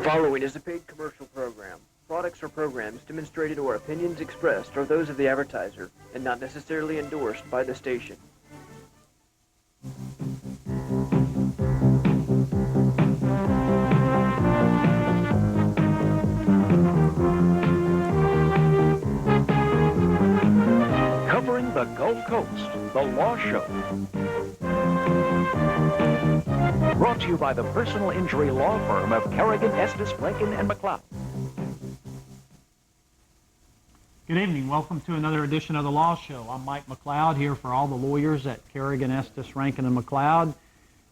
following is a paid commercial program. Products or programs demonstrated or opinions expressed are those of the advertiser and not necessarily endorsed by the station. Covering the Gulf Coast, The Law Show. Brought to you by the personal injury law firm of Kerrigan Estess Rankin McLeod. Good evening. Welcome to another edition of The Law Show. I'm Mike McLeod here for all the lawyers at Kerrigan Estess Rankin McLeod.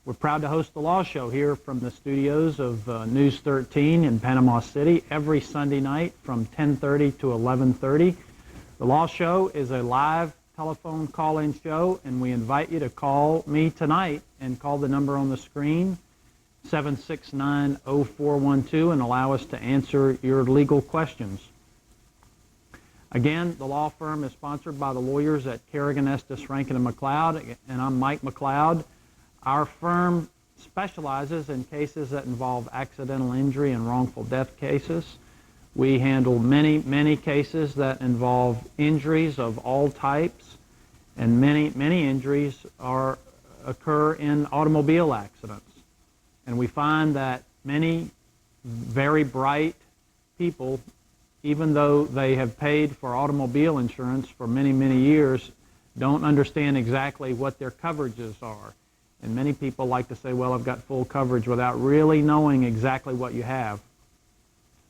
We're proud to host The Law Show here from the studios of News 13 in Panama City every Sunday night from 10:30 to 11:30. The Law Show is a live telephone call-in show, and we invite you to call me tonight and call the number on the screen, 769-0412, and allow us to answer your legal questions. Again, the law firm is sponsored by the lawyers at Kerrigan Estess Rankin McLeod, and I'm Mike McLeod. Our firm specializes in cases that involve accidental injury and wrongful death cases. We handle many cases that involve injuries of all types, and many injuries occur in automobile accidents. And we find that many very bright people, even though they have paid for automobile insurance for many years, don't understand exactly what their coverages are. And many people like to say, well, I've got full coverage, without really knowing exactly what you have.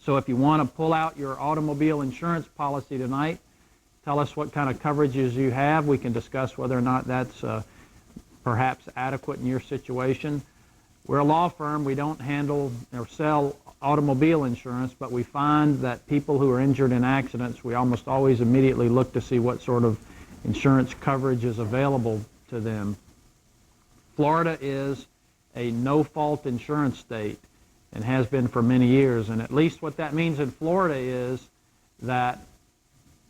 So if you want to pull out your automobile insurance policy tonight, tell us what kind of coverages you have. We can discuss whether or not that's perhaps adequate in your situation. We're a law firm. We don't handle or sell automobile insurance, but we find that people who are injured in accidents, we almost always immediately look to see what sort of insurance coverage is available to them. Florida is a no-fault insurance state and has been for many years. And at least what that means in Florida is that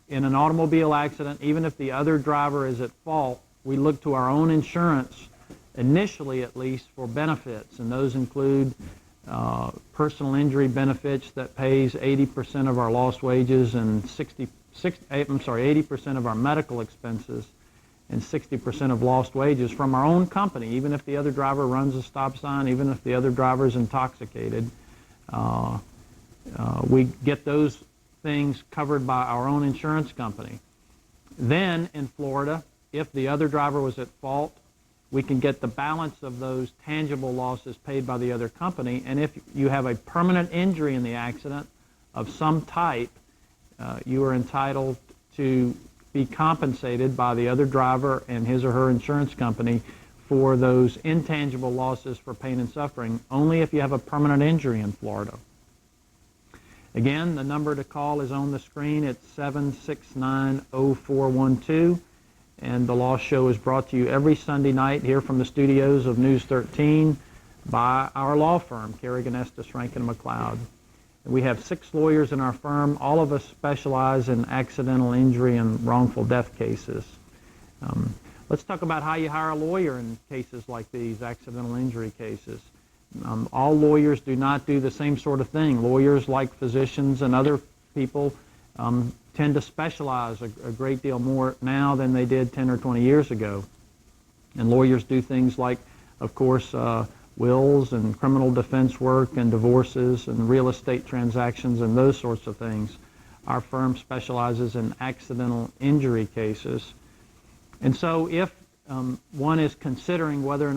in an automobile accident, even if the other driver is at fault, we look to our own insurance, initially at least, for benefits. And those include personal injury benefits that pays 80% of our lost wages and 80% of our medical expenses and 60% of lost wages from our own company, even if the other driver runs a stop sign, even if the other driver is intoxicated. We get those things covered by our own insurance company. Then in Florida, if the other driver was at fault, we can get the balance of those tangible losses paid by the other company. And if you have a permanent injury in the accident of some type, you are entitled to be compensated by the other driver and his or her insurance company for those intangible losses for pain and suffering, only if you have a permanent injury in Florida. Again, the number to call is on the screen. It's 769-0412, and the Law Show is brought to you every Sunday night here from the studios of News 13 by our law firm, Kerrigan Estess Rankin McLeod. We have 6 lawyers in our firm. All of us specialize in accidental injury and wrongful death cases. Let's talk about how you hire a lawyer in cases like these, accidental injury cases. All lawyers do not do the same sort of thing. Lawyers, like physicians and other people, tend to specialize a great deal more now than they did 10 or 20 years ago. And lawyers do things like, of course, wills and criminal defense work and divorces and real estate transactions and those sorts of things. Our firm specializes in accidental injury cases. And so if one is considering whether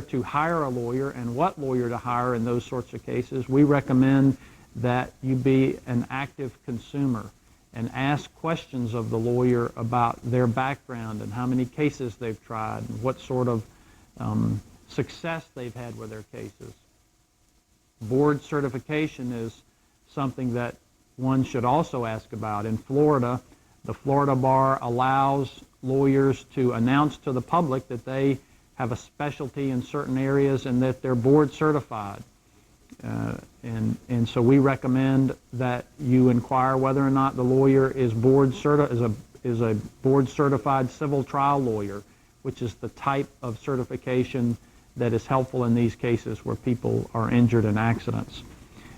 to hire a lawyer and what lawyer to hire in those sorts of cases, we recommend that you be an active consumer and ask questions of the lawyer about their background and how many cases they've tried and what sort of success they've had with their cases. Board certification is something that one should also ask about. In Florida, the Florida Bar allows lawyers to announce to the public that they have a specialty in certain areas and that they're board certified. And so we recommend that you inquire whether or not the lawyer is a board certified civil trial lawyer, which is the type of certification that is helpful in these cases where people are injured in accidents.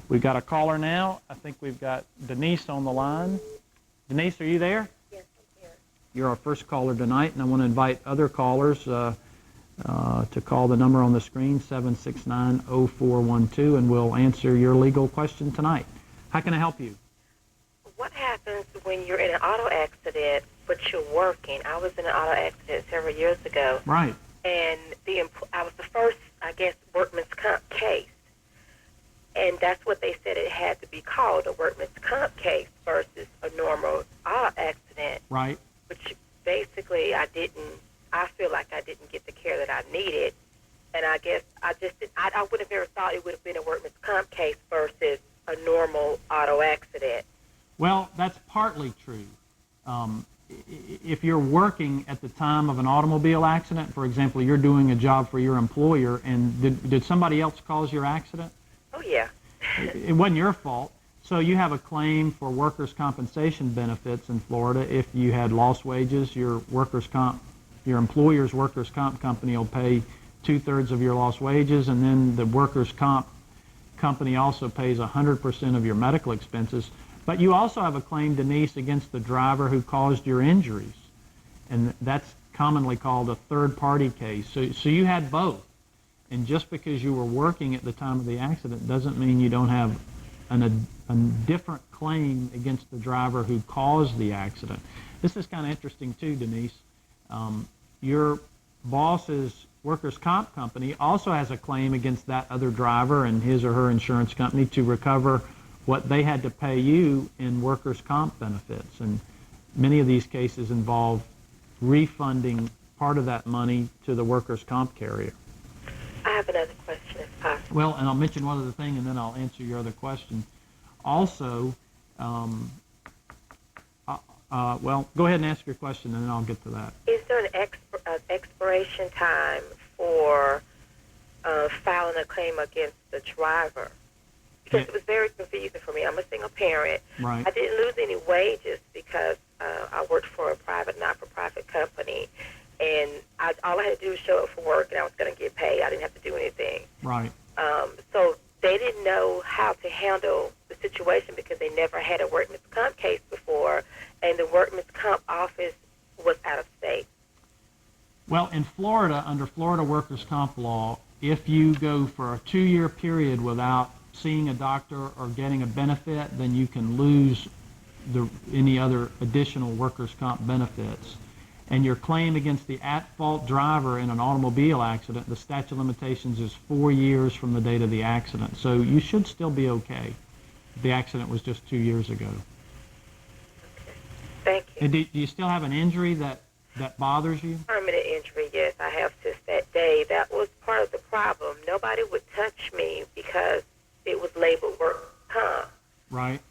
We've got a caller now. I think we've got Denise on the line. Denise, are you there? Yes, I'm here. You're our first caller tonight, and I want to invite other callers to call the number on the screen, 769-0412, and we'll answer your legal question tonight. How can I help you? What happens when you're in an auto accident, but you're working? I was in an auto accident several years ago. Right. And I was the first, I guess, workman's comp case. And that's what they said it had to be called, a workman's comp case versus a normal auto accident. Right. Which basically I feel like I didn't get the care that I needed. And I guess I would have never thought it would have been a workman's comp case versus a normal auto accident. Well, that's partly true. If you're working at the time of an automobile accident, for example, you're doing a job for your employer, and did somebody else cause your accident? Oh, yeah. It wasn't your fault. So you have a claim for workers' compensation benefits in Florida. If you had lost wages, your employer's workers' comp company will pay 2/3 of your lost wages, and then the workers' comp company also pays 100% of your medical expenses. But you also have a claim, Denise, against the driver who caused your injuries, and that's commonly called a third-party case. So you had both, and just because you were working at the time of the accident doesn't mean you don't have a different claim against the driver who caused the accident. This is kind of interesting too, Denise. Your boss's workers' comp company also has a claim against that other driver and his or her insurance company to recover what they had to pay you in workers' comp benefits. And many of these cases involve refunding part of that money to the workers' comp carrier. I have another question, if possible. Well, and I'll mention one other thing, and then I'll answer your other question. Also, well, go ahead and ask your question, and then I'll get to that. Is there an expiration time for filing a claim against the driver? Because it was very confusing for me. I'm a single parent. Right. I didn't lose any wages because I worked for a private, not-for-profit company, and all I had to do was show up for work, and I was going to get paid. I didn't have to do anything. Right. So they didn't know how to handle the situation because they never had a workman's comp case before, and the workman's comp office was out of state. Well, in Florida, under Florida workers' comp law, if you go for a 2-year period without seeing a doctor or getting a benefit, then you can lose any other additional workers' comp benefits. And your claim against the at-fault driver in an automobile accident, the statute of limitations is 4 years from the date of the accident. So you should still be okay. The accident was just 2 years ago. Okay. Thank you. And do you still have an injury that bothers you? Permanent injury, yes, I have since that day. That was part of the problem. Nobody would touch me because it was labeled work comp. Right.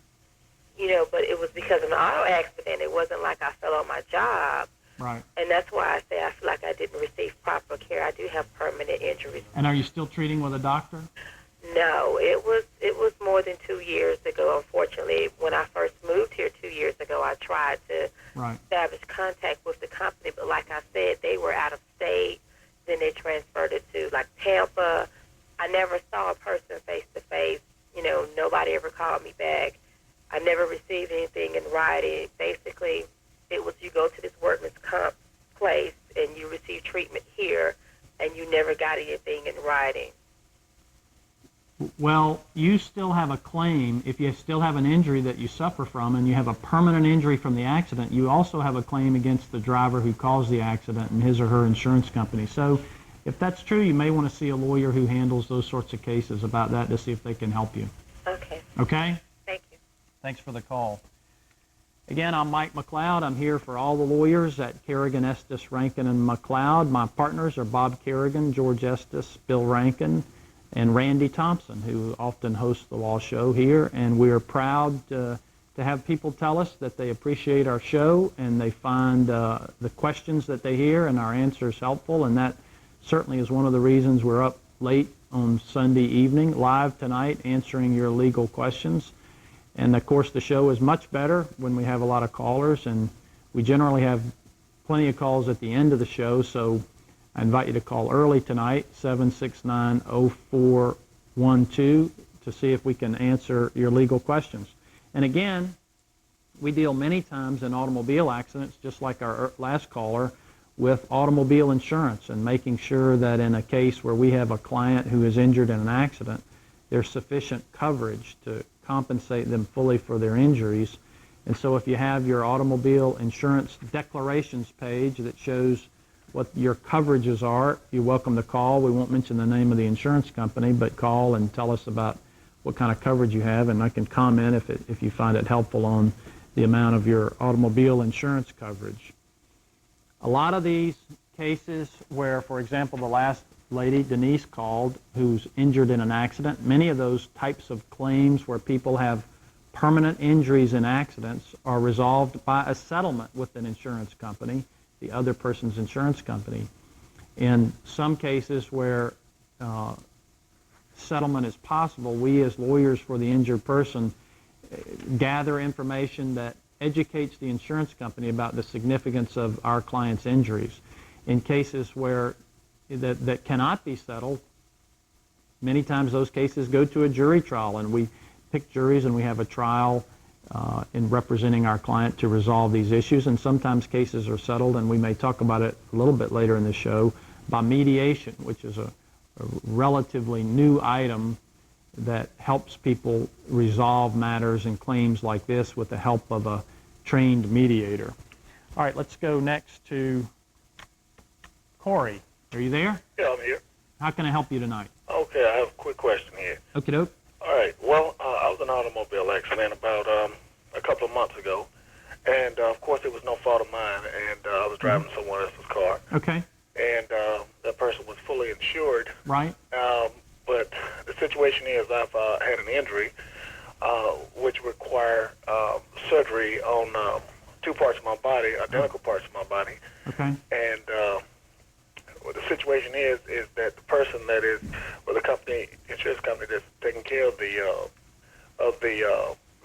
You know, but it was because of an auto accident. It wasn't like I fell on my job. Right. And that's why I say I feel like I didn't receive proper care. I do have permanent injuries. And are you still treating with a doctor? No, it was more than 2 years ago. Unfortunately, when I first moved here 2 years ago, I tried to establish contact with the company, but like I said, they were out of state. Then they transferred it to like Tampa. I never saw a person face to face. You know, nobody ever called me back. I never received anything in writing. Basically, it was you go to this workman's comp place and you receive treatment here, and you never got anything in writing. Well, you still have a claim. If you still have an injury that you suffer from and you have a permanent injury from the accident, you also have a claim against the driver who caused the accident and his or her insurance company. So if that's true, you may want to see a lawyer who handles those sorts of cases about that to see if they can help you. Okay. Okay? Thank you. Thanks for the call. Again, I'm Mike McLeod. I'm here for all the lawyers at Kerrigan Estess Rankin McLeod. My partners are Bob Kerrigan, George Estes, Bill Rankin, and Randy Thompson, who often hosts the law show here. And we are proud to have people tell us that they appreciate our show and they find the questions that they hear and our answers helpful. And that certainly is one of the reasons we're up late on Sunday evening, live tonight, answering your legal questions. And of course, the show is much better when we have a lot of callers, and we generally have plenty of calls at the end of the show. So I invite you to call early tonight, 769-0412, to see if we can answer your legal questions. And again, we deal many times in automobile accidents, just like our last caller, with automobile insurance and making sure that in a case where we have a client who is injured in an accident, there's sufficient coverage to compensate them fully for their injuries. And so if you have your automobile insurance declarations page that shows what your coverages are, you're welcome to call. We won't mention the name of the insurance company, but call and tell us about what kind of coverage you have, and I can comment if you find it helpful on the amount of your automobile insurance coverage. A lot of these cases where, for example, the last lady, Denise, called, who's injured in an accident, many of those types of claims where people have permanent injuries in accidents are resolved by a settlement with an insurance company, the other person's insurance company. In some cases where settlement is possible, we as lawyers for the injured person gather information that educates the insurance company about the significance of our client's injuries. In cases where that cannot be settled, many times those cases go to a jury trial, and we pick juries and we have a trial in representing our client to resolve these issues. And sometimes cases are settled, and we may talk about it a little bit later in the show, by mediation, which is a relatively new item that helps people resolve matters and claims like this with the help of a trained mediator. All right, let's go next to Corey. Are you there? Yeah, I'm here. How can I help you tonight? Okay, I have a quick question here. Okie doke. All right, well, I was in an automobile accident about a couple of months ago, and of course it was no fault of mine, and I was driving someone else's car. Okay. And that person was fully insured. Right. But the situation is I've had an injury which require surgery on two parts of my body, identical parts of my body. Okay. And what the situation is that the person that is, or the company, insurance company that's taking care of the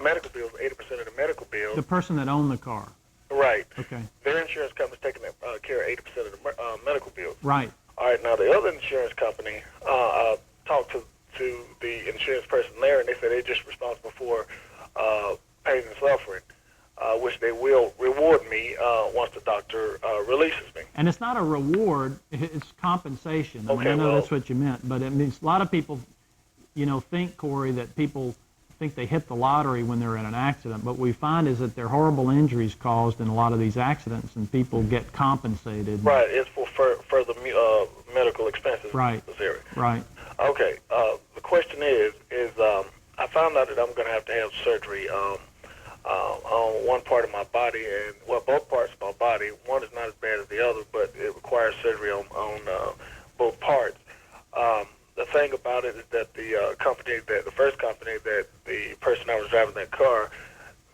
medical bills, 80% of the medical bills. The person that owned the car. Right. Okay. Their insurance company's taking care of 80% of the medical bills. Right. All right. Now the other insurance company, talked to the insurance person there, and they said they're just responsible for pain and suffering, which they will reward me once the doctor releases me. And it's not a reward; it's compensation. I mean, I know that's what you meant, but it means a lot of people, think, Corey, that people think they hit the lottery when they're in an accident. But what we find is that there are horrible injuries caused in a lot of these accidents, and people get compensated. Right. It's for further medical expenses. Right. Right. Okay. The question is I found out that I'm going to have surgery on one part of my body, and both parts of my body. One is not as bad as the other, but it requires surgery on both parts. The thing about it is that the first company that the person I was driving that car,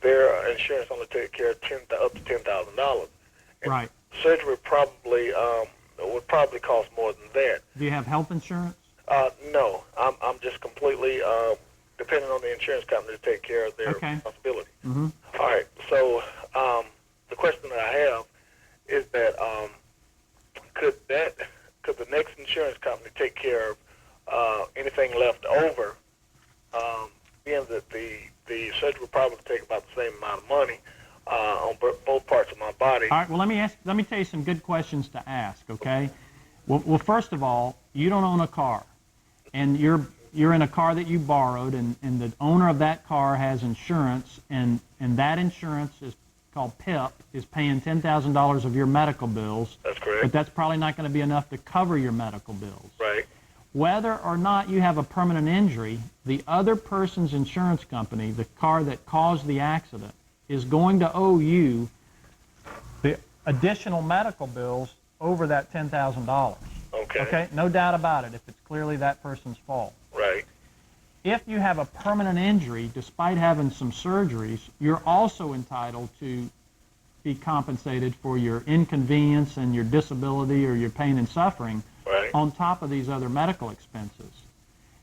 their insurance only takes care of up to $10,000. Right. Surgery would probably cost more than that. Do you have health insurance? No, I'm just completely dependent on the insurance company to take care of their responsibility. Mm-hmm. All right. So the question that I have is that could the next insurance company take care of anything left over? Being that the surgery would probably take about the same amount of money on both parts of my body. All right. Well, let me tell you some good questions to ask. Okay. Well, first of all, you don't own a car, and you're in a car that you borrowed, and the owner of that car has insurance, and that insurance is called PIP, is paying $10,000 of your medical bills. That's correct. But that's probably not going to be enough to cover your medical bills. Right. Whether or not you have a permanent injury, the other person's insurance company, the car that caused the accident, is going to owe you the additional medical bills over that $10,000. Okay. Okay? No doubt about it, if it's clearly that person's fault. Right. If you have a permanent injury, despite having some surgeries, you're also entitled to be compensated for your inconvenience and your disability or your pain and suffering on top of these other medical expenses.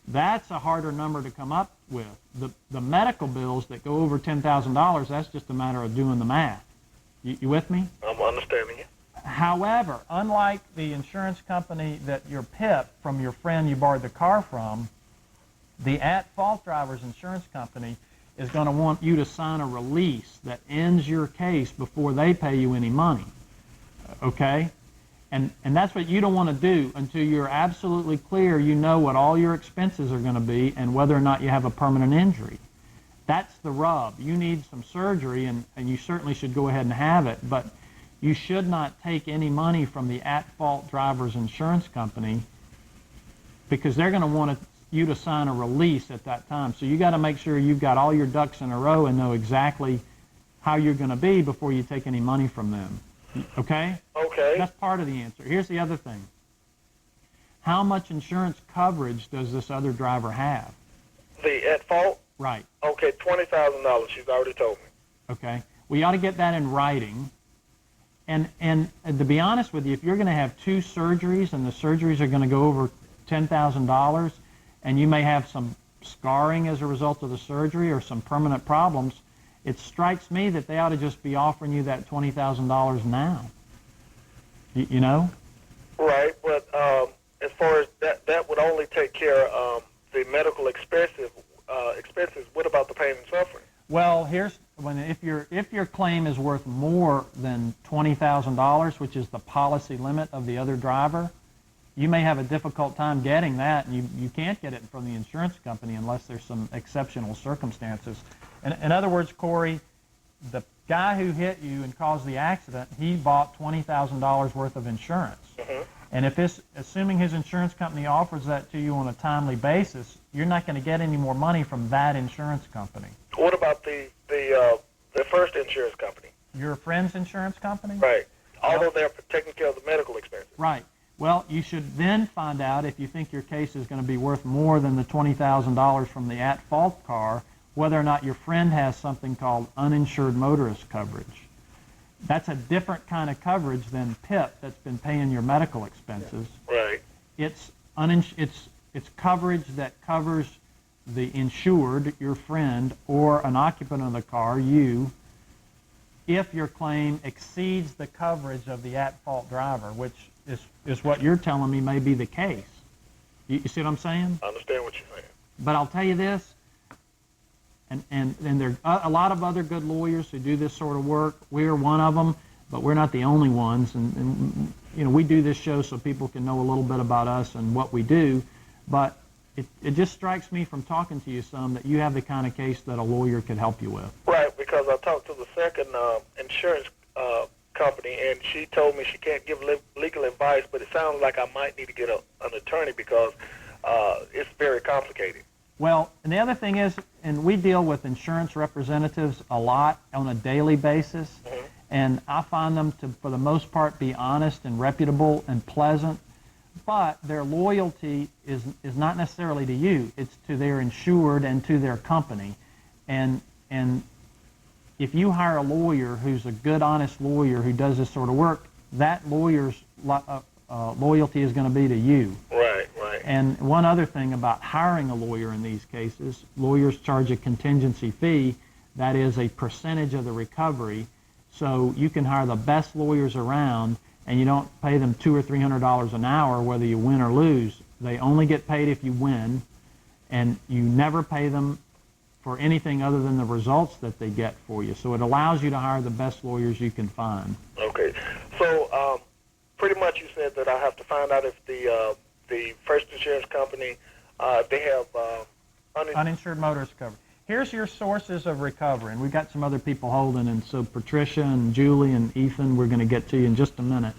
That's a harder number to come up with. The medical bills that go over $10,000, that's just a matter of doing the math. You with me? I'm understanding you. However, unlike the insurance company that your PIP from your friend you borrowed the car from, the at-fault driver's insurance company is going to want you to sign a release that ends your case before they pay you any money. Okay? And that's what you don't want to do until you're absolutely clear you know what all your expenses are going to be and whether or not you have a permanent injury. That's the rub. You need some surgery, and you certainly should go ahead and have it, but you should not take any money from the at-fault driver's insurance company because they're going to want you to sign a release at that time. So you got to make sure you've got all your ducks in a row and know exactly how you're going to be before you take any money from them. Okay? Okay. That's part of the answer. Here's the other thing. How much insurance coverage does this other driver have? The at fault? Right. Okay, $20,000. She's already told me. Okay. We ought to get that in writing. And to be honest with you, if you're going to have 2 surgeries and the surgeries are going to go over $10,000 and you may have some scarring as a result of the surgery or some permanent problems, it strikes me that they ought to just be offering you that $20,000 now. You know? Right, but as far as that would only take care of the medical expenses. What about the pain and suffering? Well, if your claim is worth more than $20,000, which is the policy limit of the other driver, you may have a difficult time getting that, and you can't get it from the insurance company unless there's some exceptional circumstances. In other words, Corey, the guy who hit you and caused the accident, he bought $20,000 worth of insurance. Mm-hmm. And assuming his insurance company offers that to you on a timely basis, you're not going to get any more money from that insurance company. What about the first insurance company? Your friend's insurance company? Right. Although they're taking care of the medical expenses. Right. Well, you should then find out if you think your case is going to be worth more than the $20,000 from the at-fault car, whether or not your friend has something called uninsured motorist coverage. That's a different kind of coverage than PIP that's been paying your medical expenses. Right. It's coverage that covers the insured, your friend, or an occupant of the car, you, if your claim exceeds the coverage of the at-fault driver, which is what you're telling me may be the case. You see what I'm saying? I understand what you're saying. But I'll tell you this, and there are a lot of other good lawyers who do this sort of work. We're one of them, but we're not the only ones. And you know, we do this show so people can know a little bit about us and what we do. But it just strikes me from talking to you some that you have the kind of case that a lawyer could help you with. Right, because I talked to the second insurance company, and she told me she can't give legal advice, but it sounds like I might need to get an attorney because it's very complicated. Well, and the other thing is, and we deal with insurance representatives a lot on a daily basis, mm-hmm. and I find them to, for the most part, be honest and reputable and pleasant, but their loyalty is not necessarily to you. It's to their insured and to their company. And if you hire a lawyer who's a good, honest lawyer who does this sort of work, that lawyer's loyalty is going to be to you. Right, right. And one other thing about hiring a lawyer in these cases, lawyers charge a contingency fee. That is a percentage of the recovery. So you can hire the best lawyers around, and you don't pay them $200 or $300 an hour whether you win or lose. They only get paid if you win, and you never pay them for anything other than the results that they get for you. So it allows you to hire the best lawyers you can find. Okay. So pretty much you said that I have to find out if the first insurance company, they have uninsured motorist coverage. Here's your sources of recovery, and we've got some other people holding, and so Patricia and Julie and Ethan, we're going to get to you in just a minute.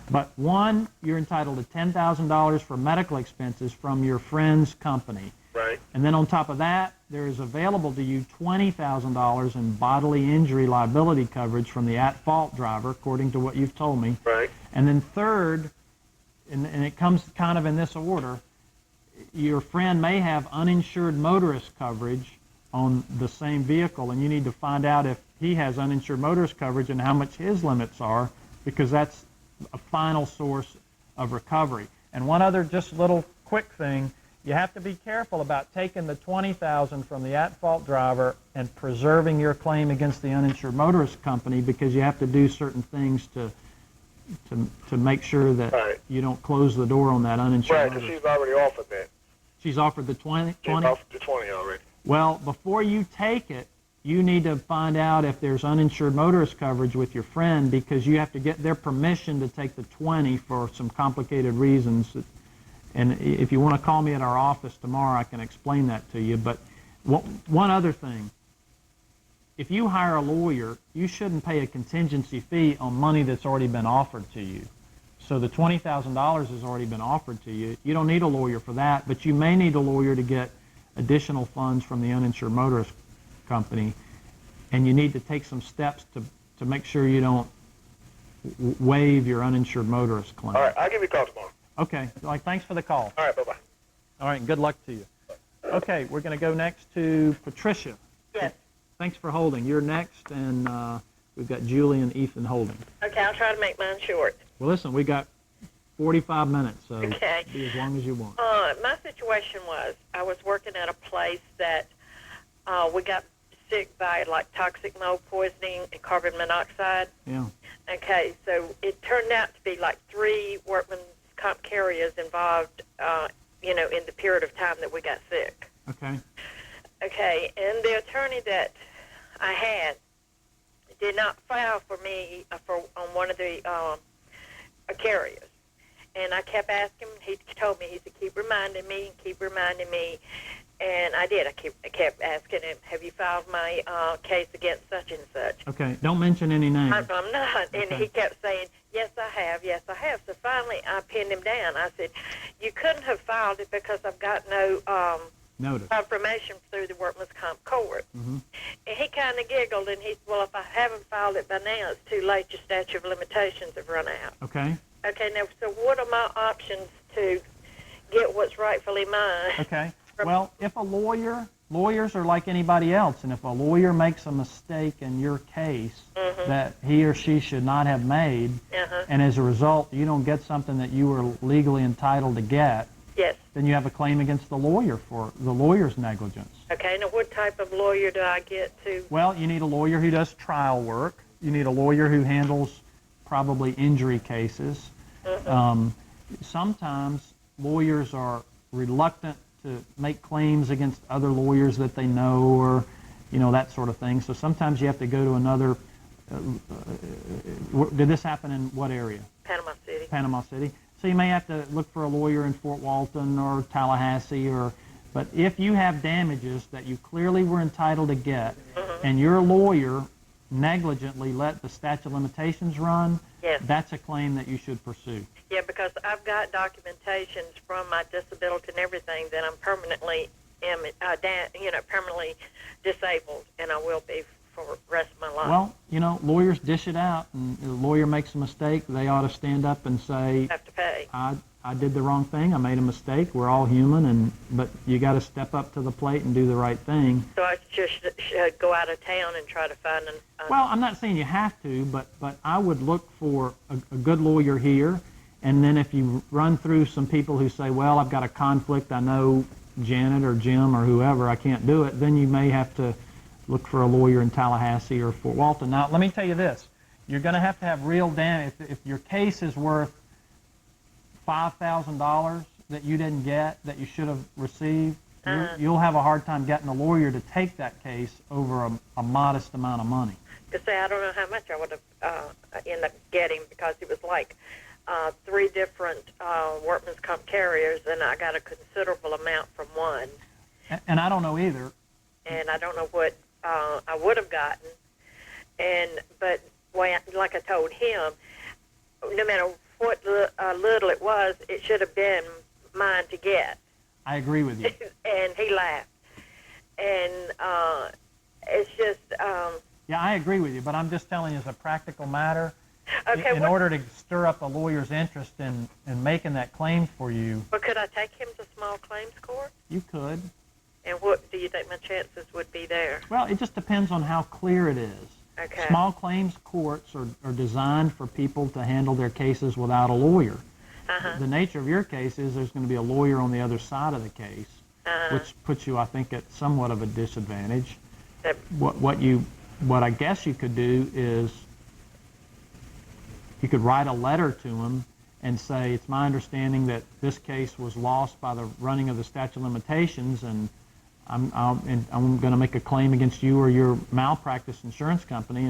But one, you're entitled to $10,000 for medical expenses from your friend's company. Right. And then on top of that, there is available to you $20,000 in bodily injury liability coverage from the at-fault driver, according to what you've told me. Right. And then third, and it comes kind of in this order, your friend may have uninsured motorist coverage on the same vehicle, and you need to find out if he has uninsured motorist coverage and how much his limits are, because that's a final source of recovery. And one other just little quick thing, you have to be careful about taking the $20,000 from the at-fault driver and preserving your claim against the uninsured motorist company, because you have to do certain things to to make sure that Right. you don't close the door on that uninsured Right, because motorist. she's already offered that. She's offered the 20? She's offered the 20 already. Well, before you take it, you need to find out if there's uninsured motorist coverage with your friend, because you have to get their permission to take the 20 for some complicated reasons. And if you want to call me at our office tomorrow, I can explain that to you. But one other thing. If you hire a lawyer, you shouldn't pay a contingency fee on money that's already been offered to you. So the $20,000 has already been offered to you. You don't need a lawyer for that, but you may need a lawyer to get additional funds from the uninsured motorist company, and you need to take some steps to make sure you don't waive your uninsured motorist claim. All right, I'll give you a call tomorrow. Okay, thanks for the call. All right, bye-bye. All right, good luck to you. Okay, we're going to go next to Patricia. Yes. Thanks for holding. You're next, and we've got Julie and Ethan holding. Okay, I'll try to make mine short. Well, listen, we got 45 minutes, so Okay. be as long as you want. My situation was I was working at a place that we got sick by like toxic mold poisoning and carbon monoxide. Yeah. Okay, so it turned out to be like 3 workman's comp carriers involved, in the period of time that we got sick. Okay. Okay, and the attorney that I had did not file for me on one of the carriers. And I kept asking him. He told me, he said, keep reminding me. And I did. I kept asking him, have you filed my case against such and such? Okay, don't mention any names. I'm not. And Okay. he kept saying, yes, I have. So finally I pinned him down. I said, you couldn't have filed it because I've got no Notice. confirmation through the workman's comp court. Mm-hmm. And he kind of giggled, and he said, well, if I haven't filed it by now, it's too late. Your statute of limitations have run out. Okay. Okay, now, so what are my options to get what's rightfully mine? Okay. Well, if lawyers are like anybody else, and if a lawyer makes a mistake in your case that he or she should not have made, and as a result you don't get something that you were legally entitled to get, Yes. then you have a claim against the lawyer for the lawyer's negligence. Okay, now what type of lawyer do I get to? Well, you need a lawyer who does trial work. You need a lawyer who handles probably injury cases. Sometimes lawyers are reluctant to make claims against other lawyers that they know, or that sort of thing. So sometimes you have to go to another. Did this happen in what area? Panama City. Panama City. So you may have to look for a lawyer in Fort Walton or Tallahassee, but if you have damages that you clearly were entitled to get, and your lawyer negligently let the statute of limitations run, Yes. that's a claim that you should pursue. Yeah, because I've got documentations from my disability and everything that I'm permanently permanently disabled, and I will be for the rest of my life. Well, lawyers dish it out, and the lawyer makes a mistake, they ought to stand up and say, have to pay. I did the wrong thing, I made a mistake, we're all human, but you got to step up to the plate and do the right thing. So I just should go out of town and try to find an... Well, I'm not saying you have to, but I would look for a good lawyer here, and then if you run through some people who say, well, I've got a conflict, I know Janet or Jim or whoever, I can't do it, then you may have to look for a lawyer in Tallahassee or Fort Walton. Now, let me tell you this. You're going to have real damage. If your case is worth $5,000 that you didn't get, that you should have received, you'll have a hard time getting a lawyer to take that case over a modest amount of money. To say I don't know how much I would have ended up getting, because it was like 3 different workman's comp carriers, and I got a considerable amount from one. And I don't know either. And I don't know what I would have gotten. But like I told him, no matter what little it was, it should have been mine to get. I agree with you. And he laughed. And it's just... yeah, I agree with you, but I'm just telling you as a practical matter, okay, in order to stir up a lawyer's interest in making that claim for you... But could I take him to small claims court? You could. And what do you think my chances would be there? Well, it just depends on how clear it is. Okay. Small claims courts are designed for people to handle their cases without a lawyer. The nature of your case is there's going to be a lawyer on the other side of the case, which puts you, I think, at somewhat of a disadvantage. What I guess you could do is you could write a letter to them and say, it's my understanding that this case was lost by the running of the statute of limitations, and I'm going to make a claim against you or your malpractice insurance company,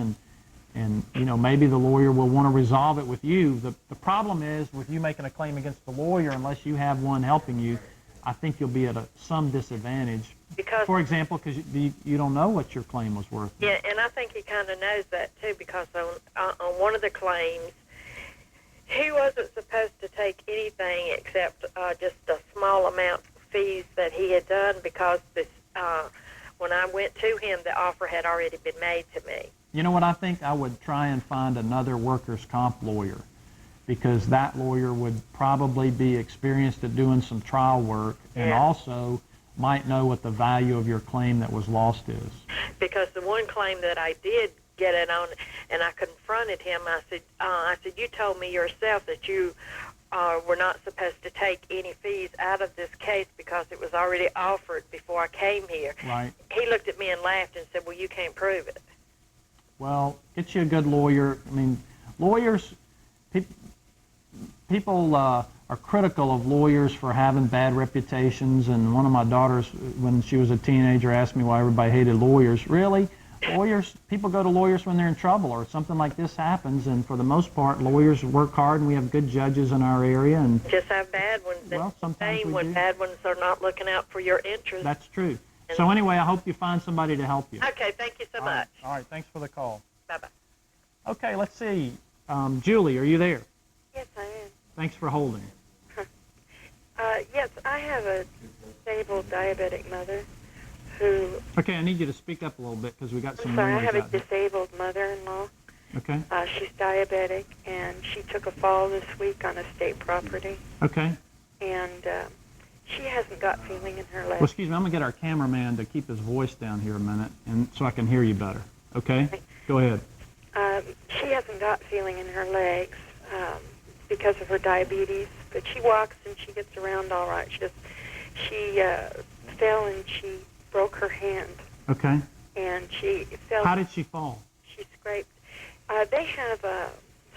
and you know, maybe the lawyer will want to resolve it with you. The problem is with you making a claim against the lawyer, unless you have one helping you, I think you'll be at some disadvantage. Because, for example, because you don't know what your claim was worth. Yeah, and I think he kind of knows that too, because on one of the claims, he wasn't supposed to take anything except just a small amount of fees that he had done, because when I went to him, the offer had already been made to me. You know what, I think I would try and find another workers' comp lawyer, because that lawyer would probably be experienced at doing some trial work, and also might know what the value of your claim that was lost is. Because the one claim that I did get it on, and I confronted him, I said, you told me yourself that you were not supposed to take any fees out of this case because it was already offered before I came here. Right. He looked at me and laughed and said, well, you can't prove it. Well, get you a good lawyer. I mean, lawyers, people are critical of lawyers for having bad reputations, and one of my daughters, when she was a teenager, asked me why everybody hated lawyers. Really? Lawyers, people go to lawyers when they're in trouble or something like this happens, and for the most part, lawyers work hard, and we have good judges in our area. And just have bad ones. Well, sometimes we do. Bad ones are not looking out for your interests. That's true. So anyway, I hope you find somebody to help you. Okay, thank you so much. All right, thanks for the call. Bye-bye. Okay, let's see. Julie, are you there? Yes, I am. Thanks for holding. Yes, I have a disabled diabetic mother who... Okay, I need you to speak up a little bit because we got some I'm sorry, I noise have a out there. disabled mother-in-law. Okay. She's diabetic, and she took a fall this week on a state property. Okay. And she hasn't got feeling in her legs. Well, excuse me, I'm going to get our cameraman to keep his voice down here a minute, and so I can hear you better. Okay? Go ahead. She hasn't got feeling in her legs because of her diabetes, but she walks and she gets around all right. She fell and she broke her hand. Okay. And she fell. How did she fall? She scraped. They have a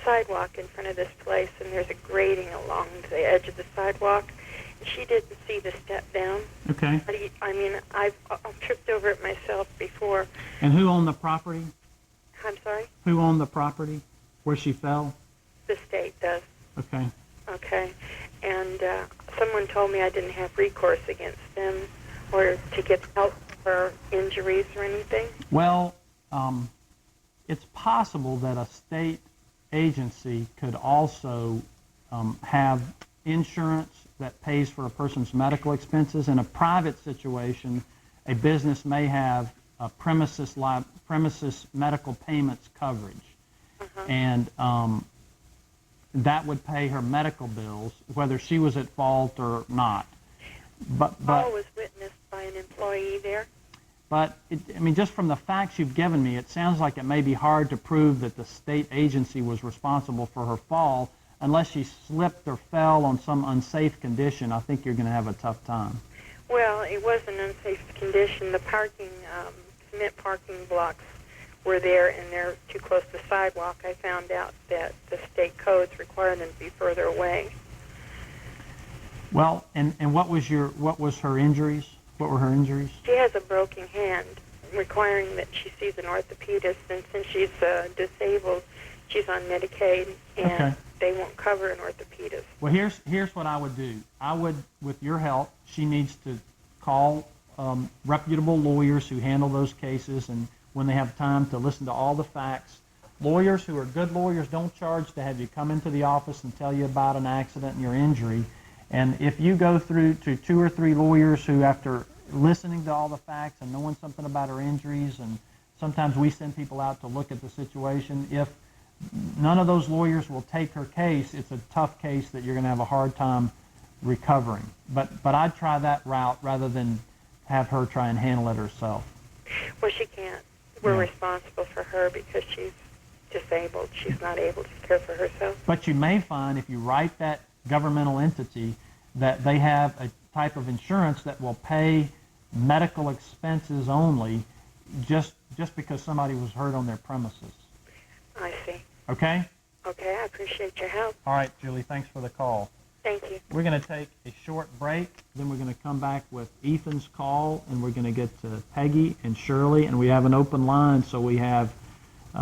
sidewalk in front of this place, and there's a grating along the edge of the sidewalk. And she didn't see the step down. Okay. I mean, I've tripped over it myself before. And who owned the property? I'm sorry? Who owned the property where she fell? The state does. Okay. Okay. And someone told me I didn't have recourse against them or to get help for injuries or anything. Well, it's possible that a state agency could also have insurance that pays for a person's medical expenses. In a private situation, a business may have a premises medical payments coverage. And that would pay her medical bills, whether she was at fault or not. But Paul was witnessed by an employee there. But, I mean, just from the facts you've given me, it sounds like it may be hard to prove that the state agency was responsible for her fall. Unless she slipped or fell on some unsafe condition, I think you're going to have a tough time. Well, it was an unsafe condition. The parking, cement parking blocks were there, and they're too close to the sidewalk. I found out that the state codes require them to be further away. Well, and what was her injuries? What were her injuries? She has a broken hand, requiring that she sees an orthopedist, and since she's disabled, she's on Medicaid, and they won't cover an orthopedist. Well, here's what I would do. I would, with your help, she needs to call reputable lawyers who handle those cases, and when they have time to listen to all the facts. Lawyers who are good lawyers don't charge to have you come into the office and tell you about an accident and your injury. And if you go through to 2 or 3 lawyers who, after listening to all the facts and knowing something about her injuries, and sometimes we send people out to look at the situation, if none of those lawyers will take her case, it's a tough case that you're going to have a hard time recovering. But I'd try that route rather than have her try and handle it herself. Well, she can't. We're responsible for her because she's disabled. She's not able to care for herself. But you may find if you write that governmental entity that they have a type of insurance that will pay medical expenses only just because somebody was hurt on their premises. I see. Okay? Okay, I appreciate your help. All right, Julie, thanks for the call. Thank you. We're going to take a short break, then we're going to come back with Ethan's call, and we're going to get to Peggy and Shirley, and we have an open line, so we have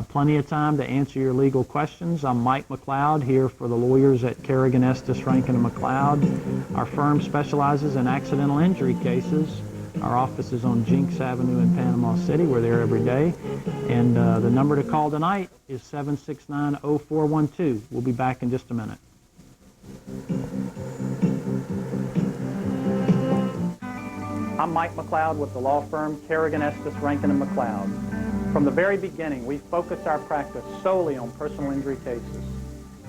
plenty of time to answer your legal questions. I'm Mike McLeod here for the lawyers at Kerrigan Estess Rankin McLeod. Our firm specializes in accidental injury cases. Our office is on Jinx Avenue in Panama City. We're there every day. And the number to call tonight is 769-0412. We'll be back in just a minute. I'm Mike McLeod with the law firm Kerrigan Estess Rankin McLeod. From the very beginning, we focused our practice solely on personal injury cases.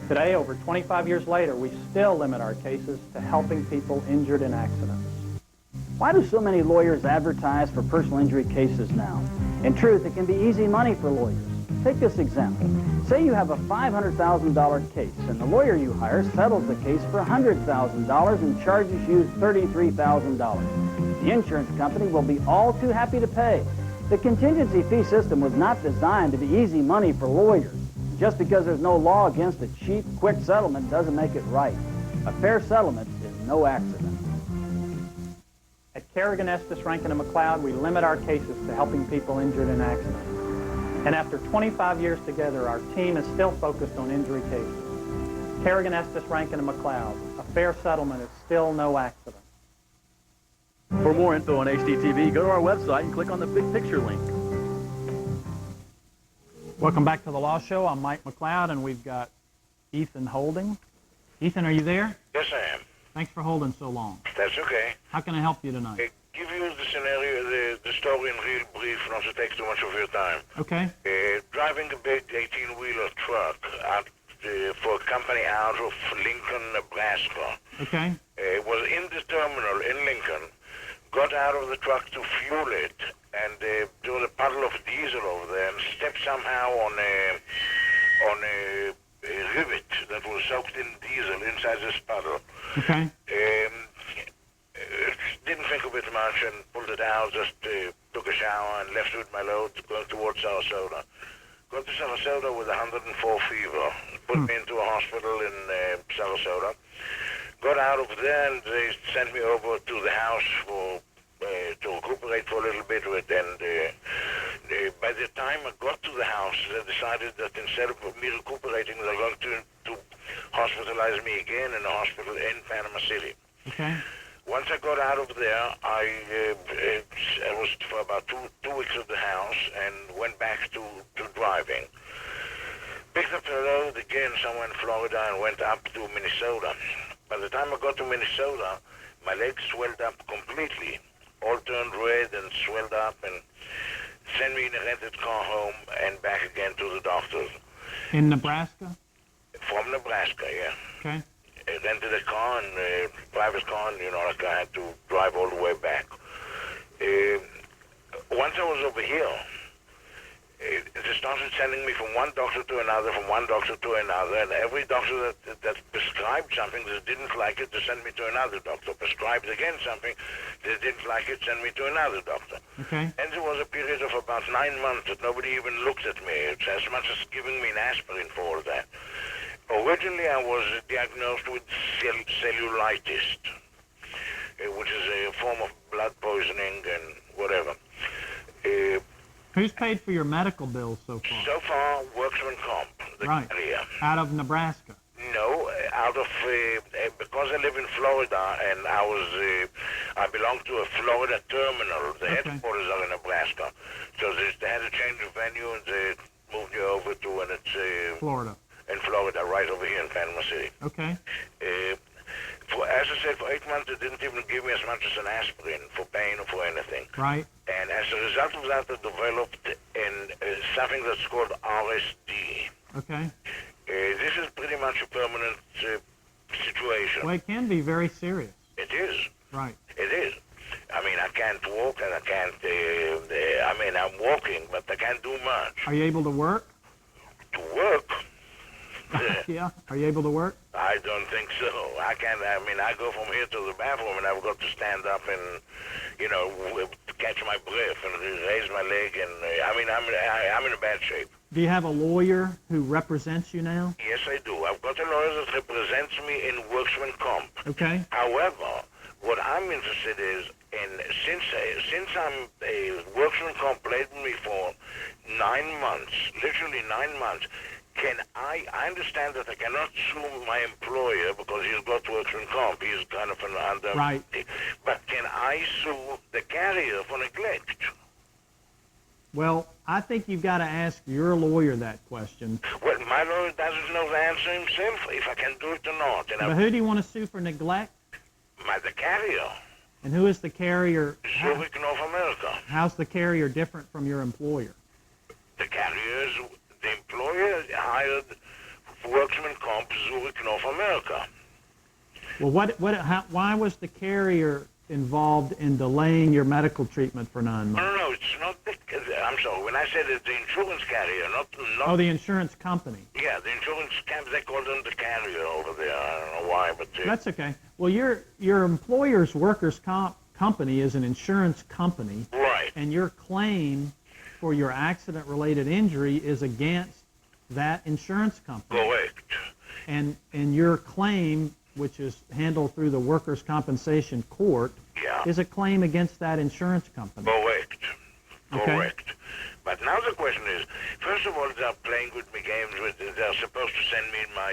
Today, over 25 years later, we still limit our cases to helping people injured in accidents. Why do so many lawyers advertise for personal injury cases now? In truth, it can be easy money for lawyers. Take this example. Say you have a $500,000 case, and the lawyer you hire settles the case for $100,000 and charges you $33,000. The insurance company will be all too happy to pay. The contingency fee system was not designed to be easy money for lawyers. Just because there's no law against a cheap, quick settlement doesn't make it right. A fair settlement is no accident. At Kerrigan Estess Rankin McLeod, we limit our cases to helping people injured in accidents. And after 25 years together, our team is still focused on injury cases. Kerrigan Estess Rankin McLeod, a fair settlement is still no accident. For more info on HDTV, go to our website and click on the big picture link. Welcome back to the Law Show. I'm Mike McLeod, and we've got Ethan holding. Ethan, are you there? Yes, I am. Thanks for holding so long. That's okay. How can I help you tonight? Give you the scenario, the story in real brief, not to take too much of your time. Okay. Driving a big 18-wheeler truck out for a company out of Lincoln, Nebraska. Okay. Was in the terminal in Lincoln, got out of the truck to fuel it, and there was a puddle of diesel over there, and stepped somehow on a rivet that was soaked in diesel inside this puddle. Okay. Didn't think of it much and pulled it out, just took a shower and left with my load going towards Sarasota. Got to Sarasota with 104 fever. Put me into a hospital in Sarasota. Got out of there and they sent me over to the house for to recuperate for a little bit with, and by the time I got to the house, they decided that instead of me recuperating, they're going to hospitalize me again in a hospital in Panama City. Okay. Once I got out of there, I was for about two weeks at the house and went back to driving. Picked up the load again somewhere in Florida and went up to Minnesota. By the time I got to Minnesota, my legs swelled up completely. All turned red and swelled up, and sent me in a rented car home and back again to the doctors. In Nebraska? From Nebraska, yeah. Okay. I rented a car, and private car, and, like I had to drive all the way back. Once I was over here, they started sending me from one doctor to another, and every doctor that prescribed something that didn't like it, they sent me to another doctor. Prescribed again something, they didn't like it, sent me to another doctor. Okay. And there was a period of about 9 months that nobody even looked at me. It's as much as giving me an aspirin for all that. Originally, I was diagnosed with cellulitis, which is a form of blood poisoning and whatever. Who's paid for your medical bills so far? So far, Workman Comp, the carrier. Out of Nebraska? No, out of, because I live in Florida and I belong to a Florida terminal. The headquarters are in Nebraska. So they had a change of venue and they moved you over to, and it's Florida. In Florida, right over here in Panama City. Okay. As I said, for 8 months, they didn't even give me as much as an aspirin for pain or for anything. Right. And as a result of that, I developed something that's called RSD. Okay. This is pretty much a permanent situation. Well, it can be very serious. It is. Right. It is. I mean, I can't walk and I can't, I'm walking, but I can't do much. Are you able to work? To work? Yeah. Are you able to work? I don't think so. I can't. I go from here to the bathroom and I've got to stand up and, catch my breath and raise my leg. And I'm in a bad shape. Do you have a lawyer who represents you now? Yes, I do. I've got a lawyer that represents me in workman comp. Okay. However, what I'm interested is, since I'm a workman comp laid me for 9 months, literally 9 months, I understand that I cannot sue my employer because he's got workman comp. He's kind of an under. Right. But can I sue the carrier for neglect? Well, I think you've got to ask your lawyer that question. Well, my lawyer doesn't know the answer himself, if I can do it or not. But who do you want to sue for neglect? The carrier. And who is the carrier? Zurich, North America. How's the carrier different from your employer? The carriers, the employer hired workman comp Zurich, North America. Well, why was the carrier involved in delaying your medical treatment for 9 months? No, it's not I'm sorry. When I said it's the insurance carrier, not. Oh, the insurance company. Yeah, the insurance company. They call them the carrier over there. I don't know why, but that's okay. Well, your employer's workers' comp company is an insurance company, right? And your claim for your accident-related injury is against that insurance company. Correct. And your claim, which is handled through the workers' compensation court, is a claim against that insurance company. Correct. Okay. Correct. But now the question is, first of all, they're playing with me games. They're supposed to send me my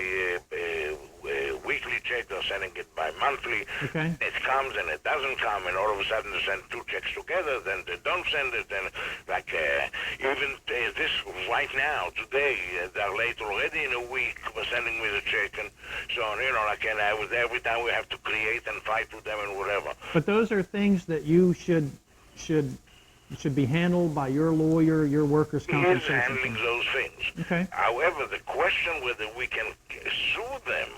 weekly check. They're sending it by monthly. Okay. It comes and it doesn't come, and all of a sudden they send 2 checks together. Then they don't send it. Then, like even this right now, today, they're late already in a week for sending me the check, and so on. Every time we have to create and fight with them and whatever. But those are things that you should be handled by your lawyer, your workers' compensation. He is handling those things. Okay. However, the question whether we can sue them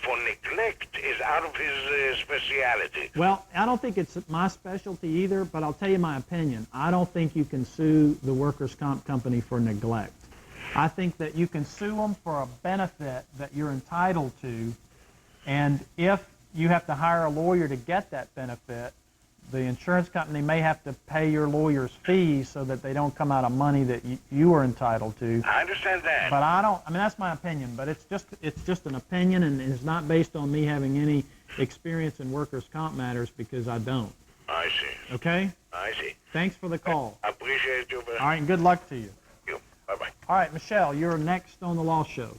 for neglect is out of his speciality. Well, I don't think it's my specialty either, but I'll tell you my opinion. I don't think you can sue the workers' comp company for neglect. I think that you can sue them for a benefit that you're entitled to, and if you have to hire a lawyer to get that benefit, the insurance company may have to pay your lawyer's fees so that they don't come out of money that you are entitled to. I understand that. But that's my opinion, but it's just an opinion, and it's not based on me having any experience in workers' comp matters, because I don't. I see. Okay? I see. Thanks for the call. I appreciate you. All right, and good luck to you. Bye-bye. All right, Michelle, you're next on the Law Show.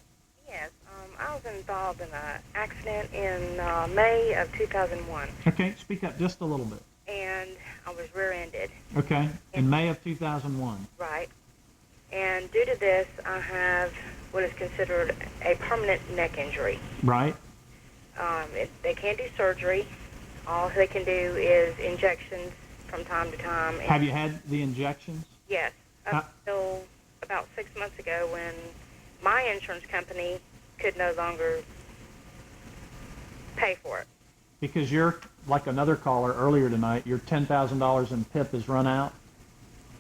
Yes, I was involved in an accident in May of 2001. Okay, speak up just a little bit. And I was rear-ended. Okay, in May of 2001. Right. And due to this, I have what is considered a permanent neck injury. Right. They can't do surgery. All they can do is injections from time to time. Have you had the injections? Yes, up until about 6 months ago, when my insurance company could no longer pay for it. Because you're, like another caller earlier tonight, your $10,000 in PIP has run out?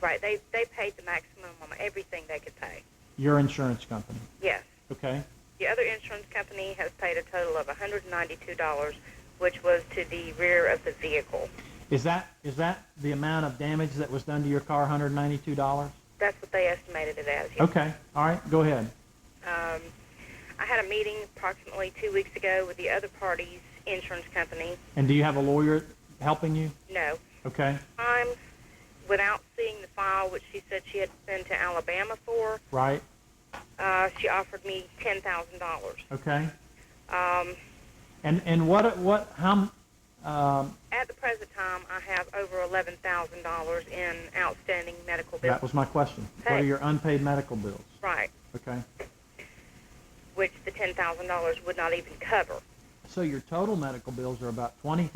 Right. They paid the maximum on everything they could pay. Your insurance company? Yes. Okay. The other insurance company has paid a total of $192, which was to the rear of the vehicle. Is that the amount of damage that was done to your car, $192? That's what they estimated it as. Yes. Okay. All right. Go ahead. I had a meeting approximately 2 weeks ago with the other party's insurance company. And do you have a lawyer helping you? No. Okay. Without seeing the file, which she said she had been to Alabama for. Right. She offered me $10,000. Okay. And how? At the present time, I have over $11,000 in outstanding medical bills. That was my question. What are your unpaid medical bills? Right. Okay. Which the $10,000 would not even cover. So your total medical bills are about $20,000.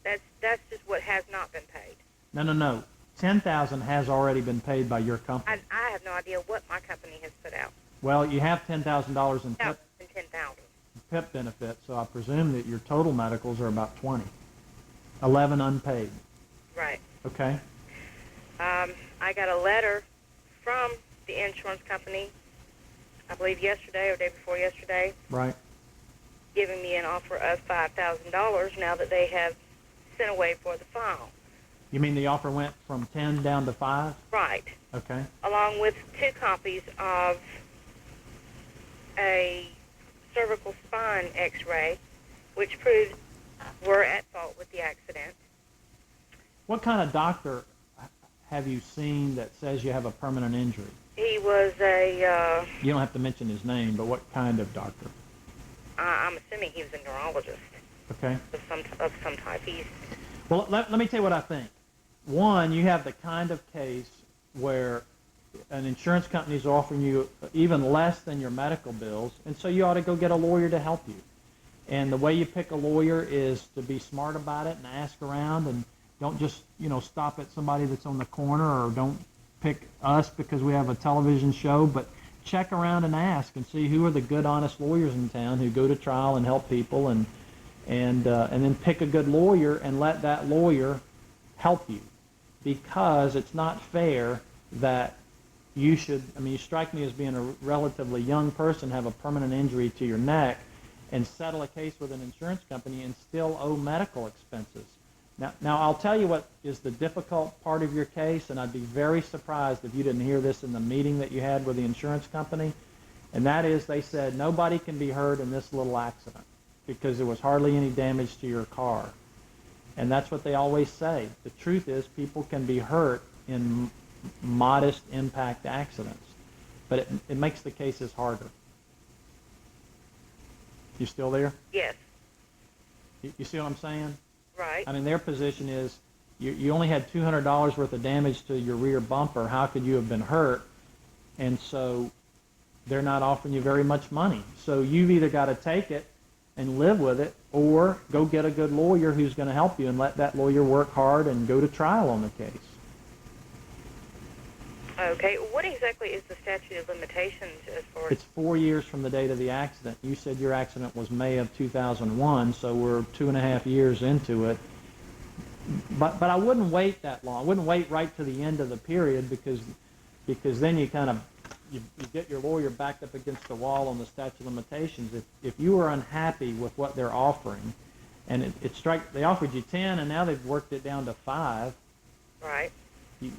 That's just what has not been paid. No. $10,000 has already been paid by your company. I have no idea what my company has put out. Well, you have $10,000 in PIP. No, $10,000. PIP benefit, so I presume that your total medicals are about 20. 11 unpaid. Right. Okay. I got a letter from the insurance company, I believe yesterday or day before yesterday. Right. Giving me an offer of $5,000 now that they have sent away for the file. You mean the offer went from 10 down to 5? Right. Okay. along with 2 copies of a cervical spine x-ray, which proved we're at fault with the accident. What kind of doctor have you seen that says you have a permanent injury? He was a, You don't have to mention his name, but what kind of doctor? I'm assuming he was a neurologist Okay. of some type. Well, let me tell you what I think. One, you have the kind of case where an insurance company is offering you even less than your medical bills, and so you ought to go get a lawyer to help you. And the way you pick a lawyer is to be smart about it and ask around, and don't just, stop at somebody that's on the corner, or don't pick us because we have a television show, but check around and ask and see who are the good, honest lawyers in town who go to trial and help people, and then pick a good lawyer and let that lawyer help you, because it's not fair that you strike me as being a relatively young person, have a permanent injury to your neck, and settle a case with an insurance company and still owe medical expenses. Now I'll tell you what is the difficult part of your case, and I'd be very surprised if you didn't hear this in the meeting that you had with the insurance company, and that is they said nobody can be hurt in this little accident because there was hardly any damage to your car. And that's what they always say. The truth is people can be hurt in modest impact accidents, but it makes the cases harder. You still there? Yes. You see what I'm saying? Right. I mean, their position is you only had $200 worth of damage to your rear bumper. How could you have been hurt? And so they're not offering you very much money. So you've either got to take it and live with it, or go get a good lawyer who's going to help you and let that lawyer work hard and go to trial on the case. Okay. What exactly is the statute of limitations as far as... It's 4 years from the date of the accident. You said your accident was May of 2001, so we're 2.5 years into it. But I wouldn't wait that long. I wouldn't wait right to the end of the period, because then you kind of you get your lawyer backed up against the wall on the statute of limitations. If you are unhappy with what they're offering, and they offered you 10 and now they've worked it down to 5. Right.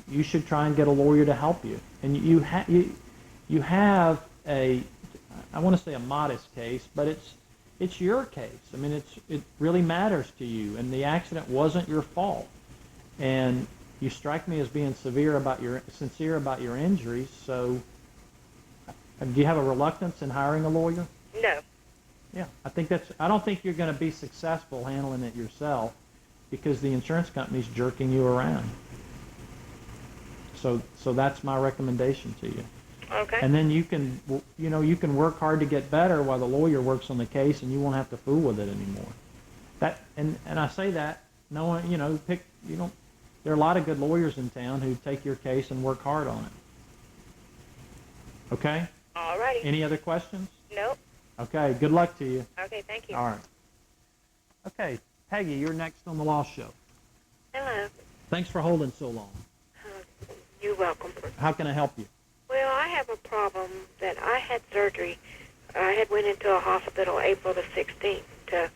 You should try and get a lawyer to help you. And you have I want to say a modest case, but it's your case. I mean, it really matters to you, and the accident wasn't your fault. And you strike me as being sincere about your injuries. So, do you have a reluctance in hiring a lawyer? No. Yeah, I don't think you're going to be successful handling it yourself, because the insurance company's jerking you around. So that's my recommendation to you. Okay. And then you can work hard to get better while the lawyer works on the case, and you won't have to fool with it anymore. And I say that knowing, there are a lot of good lawyers in town who take your case and work hard on it. Okay? All righty. Any other questions? Nope. Okay, good luck to you. Okay, thank you. All right. Okay, Peggy, you're next on the Law Show. Hello. Thanks for holding so long. You're welcome. How can I help you? Well, I have a problem that I had surgery. I had went into a hospital April the 16th to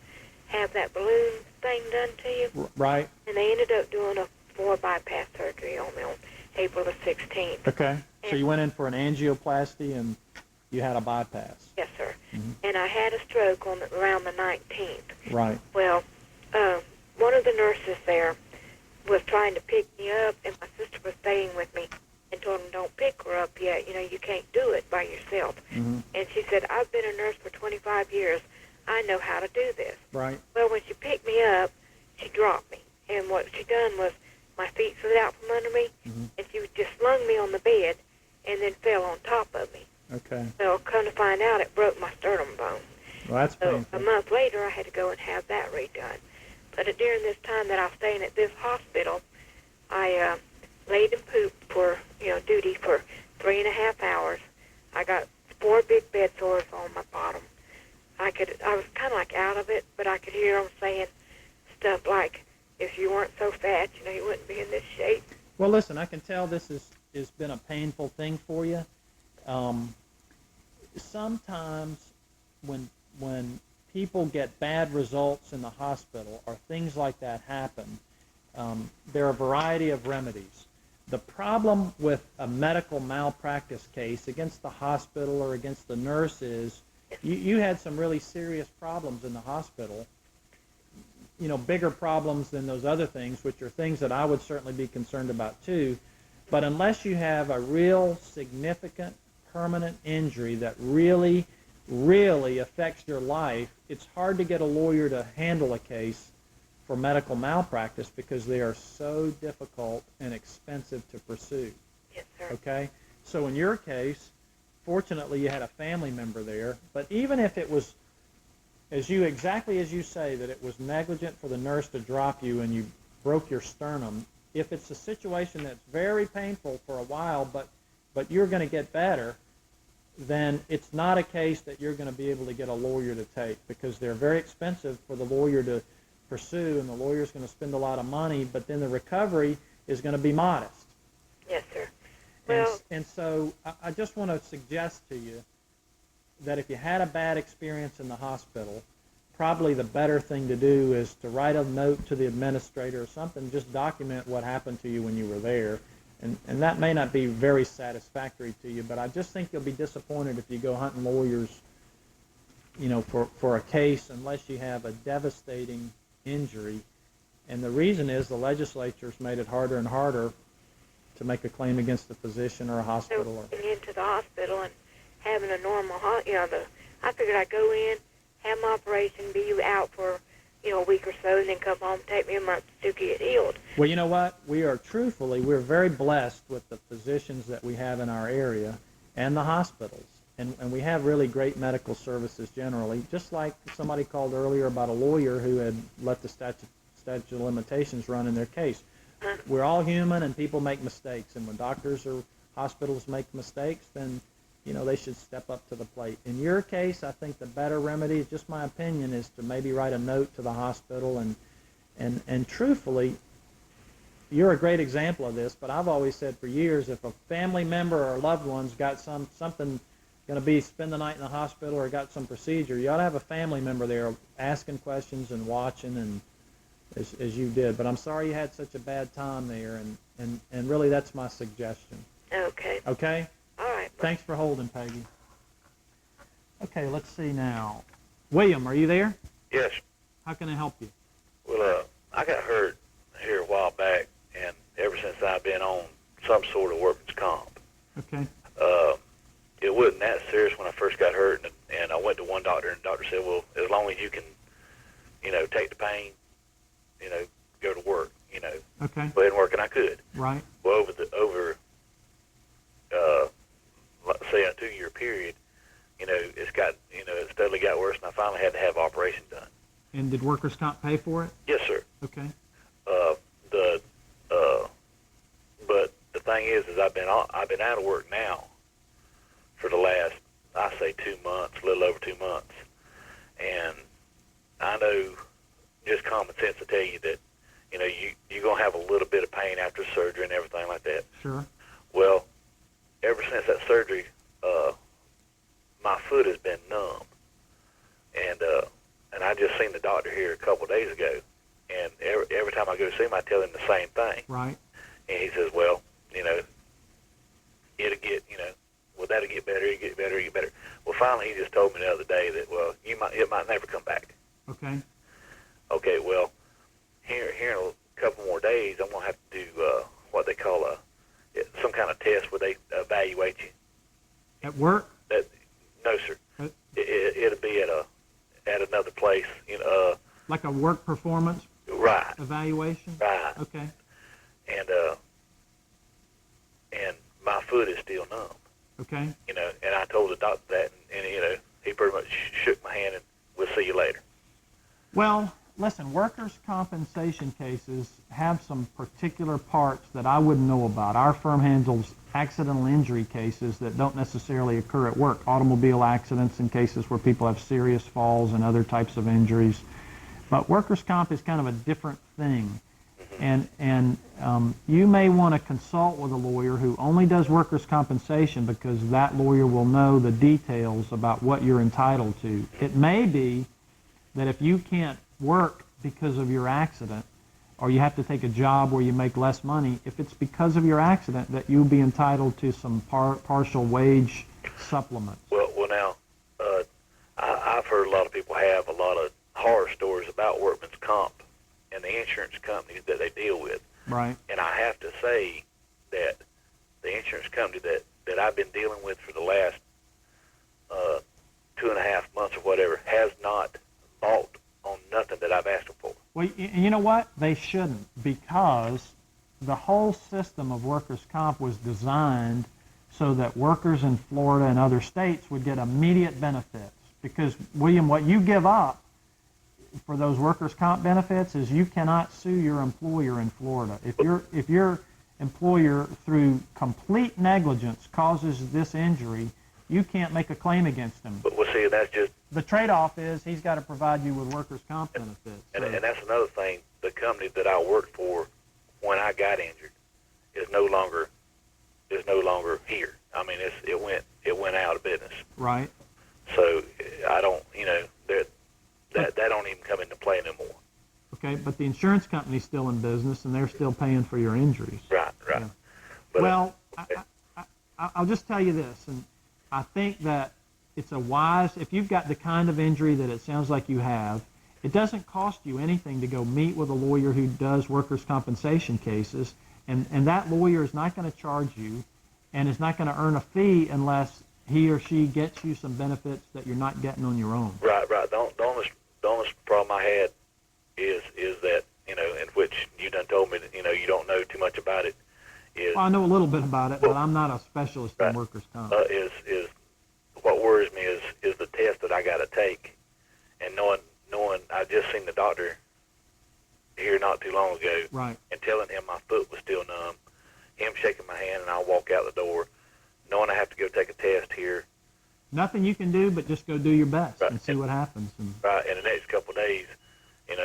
have that balloon thing done to you. Right. And they ended up doing a 4 bypass surgery on me on April the 16th. Okay. So you went in for an angioplasty and you had a bypass. Yes, sir. Mm-hmm. And I had a stroke around the 19th. Right. Well, one of the nurses there was trying to pick me up, and my sister was staying with me, and told him, don't pick her up yet. You can't do it by yourself. Mm-hmm. And she said, I've been a nurse for 25 years. I know how to do this. Right. Well, when she picked me up, she dropped me. And what she done was my feet slid out from under me, mm-hmm. and she just slung me on the bed and then fell on top of me. Okay. So come to find out, it broke my sternum bone. Well, that's So painful. a month later, I had to go and have that redone. But during this time that I was staying at this hospital, I laid and pooped for, duty for 3.5 hours. I got 4 big bed sores on my bottom. I was kind of like out of it, but I could hear them saying stuff like, if you weren't so fat, you wouldn't be in this shape. Well, listen, I can tell this has been a painful thing for you. Sometimes when people get bad results in the hospital or things like that happen, there are a variety of remedies. The problem with a medical malpractice case against the hospital or against the nurse is you had some really serious problems in the hospital, bigger problems than those other things, which are things that I would certainly be concerned about too. But unless you have a real significant permanent injury that really, really affects your life, it's hard to get a lawyer to handle a case for medical malpractice because they are so difficult and expensive to pursue. Yes, sir. Okay? So in your case, fortunately you had a family member there, but even if it was exactly as you say, that it was negligent for the nurse to drop you and you broke your sternum, if it's a situation that's very painful for a while, but you're going to get better, then it's not a case that you're going to be able to get a lawyer to take, because they're very expensive for the lawyer to pursue, and the lawyer's going to spend a lot of money, but then the recovery is going to be modest. Yes, sir. Well, and so I just want to suggest to you that if you had a bad experience in the hospital, probably the better thing to do is to write a note to the administrator or something, just document what happened to you when you were there. And that may not be very satisfactory to you, but I just think you'll be disappointed if you go hunting lawyers, for a case unless you have a devastating injury. And the reason is the legislature's made it harder and harder to make a claim against a physician or a hospital. So going into the hospital and having a normal, I figured I'd go in, have my operation, be out for, a week or so, and then come home, take me a month to get healed. Well, you know what? We're very blessed with the physicians that we have in our area and the hospitals. And we have really great medical services generally, just like somebody called earlier about a lawyer who had let the statute of limitations run in their case. We're all human, and people make mistakes. And when doctors or hospitals make mistakes, then they should step up to the plate. In your case, I think the better remedy, just my opinion, is to maybe write a note to the hospital. And truthfully, you're a great example of this, but I've always said for years, if a family member or loved one's got something going to spend the night in the hospital or got some procedure, you ought to have a family member there asking questions and watching, and as you did. But I'm sorry you had such a bad time there, and really that's my suggestion. Okay. Okay? All right. Thanks for holding, Peggy. Okay, let's see now. William, are you there? Yes. How can I help you? Well, I got hurt here a while back, and ever since I've been on some sort of workman's comp. Okay. It wasn't that serious when I first got hurt, and I went to one doctor, and the doctor said, well, as long as you can, take the pain, go to work, Okay. go ahead and work, and I could. Right. Well, over let's say a 2-year period, it's got, it steadily got worse, and I finally had to have an operation done. And did workers' comp pay for it? Yes, sir. Okay. But the thing is I've been out of work now for the last, I say 2 months, a little over 2 months, and I know just common sense to tell you that, you're going to have a little bit of pain after surgery and everything like that. Sure. Well, ever since that surgery, my foot has been numb, and I just seen the doctor here a couple of days ago, and every time I go to see him, I tell him the same thing. Right. And he says, well, it'll get, that'll get better, it'll get better, it'll get better. Well, finally, he just told me the other day that, well, it might never come back. Okay. Okay, well, here in a couple more days, I'm going to have to do what they call some kind of test where they evaluate you. At work? No, sir. It'll be at another place. Like a work performance Right. evaluation? Right. Okay. And my foot is still numb. Okay. And I told the doctor that, and he pretty much shook my hand and we'll see you later. Well, listen, workers' compensation cases have some particular parts that I wouldn't know about. Our firm handles accidental injury cases that don't necessarily occur at work, automobile accidents and cases where people have serious falls and other types of injuries. But workers' comp is kind of a different thing. And you may want to consult with a lawyer who only does workers' compensation, because that lawyer will know the details about what you're entitled to. It may be that if you can't work because of your accident, or you have to take a job where you make less money, if it's because of your accident, that you'll be entitled to some partial wage supplements. Well, now, I've heard a lot of people have a lot of horror stories about workman's comp and the insurance companies that they deal with. Right. And I have to say that the insurance company that I've been dealing with for the last 2.5 months or whatever has not bought on nothing that I've asked them for. Well, you know what? They shouldn't, because the whole system of workers' comp was designed so that workers in Florida and other states would get immediate benefits. Because, William, what you give up for those workers' comp benefits is you cannot sue your employer in Florida. If your employer, through complete negligence, causes this injury, you can't make a claim against him. But we'll see, that's just... The trade-off is he's got to provide you with workers' comp benefits. And that's another thing. The company that I worked for when I got injured is no longer here. I mean, it went out of business. Right. So I don't, that don't even come into play no more. Okay, but the insurance company's still in business, and they're still paying for your injuries. Right. Yeah. But, well, okay. I'll just tell you this, and I think that it's a wise, if you've got the kind of injury that it sounds like you have, it doesn't cost you anything to go meet with a lawyer who does workers' compensation cases, and that lawyer is not going to charge you and is not going to earn a fee unless he or she gets you some benefits that you're not getting on your own. Right. The only problem I had is that, in which you done told me that, you don't know too much about it, is... Well, I know a little bit about it, but I'm not a specialist in workers' comp. Is what worries me is the test that I got to take, and knowing I just seen the doctor here not too long ago, right, and telling him my foot was still numb, him shaking my hand, and I'll walk out the door, knowing I have to go take a test here. Nothing you can do but just go do your best and see what happens. And right, in the next couple of days, and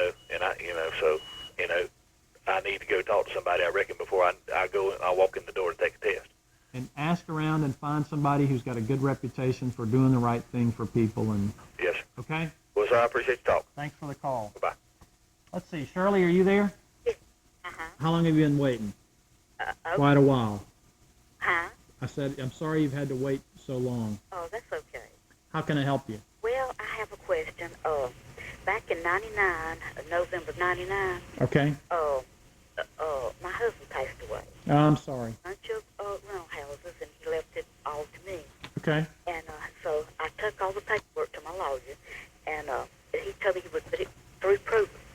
I need to go talk to somebody, I reckon, before I walk in the door to take a test. And ask around and find somebody who's got a good reputation for doing the right thing for people. And yes. Okay? Well, sir, I appreciate your talk. Thanks for the call. Bye-bye. Let's see. Shirley, are you there? Yes. Uh-huh. How long have you been waiting? Quite a while. Huh? I said, I'm sorry you've had to wait so long. Oh, that's okay. How can I help you? Well, I have a question. Back in 99, November 99, Okay. my husband passed away. Oh, I'm sorry. A bunch of rental houses, and he left it all to me. Okay. And so I took all the paperwork to my lawyer, and he told me he would put it through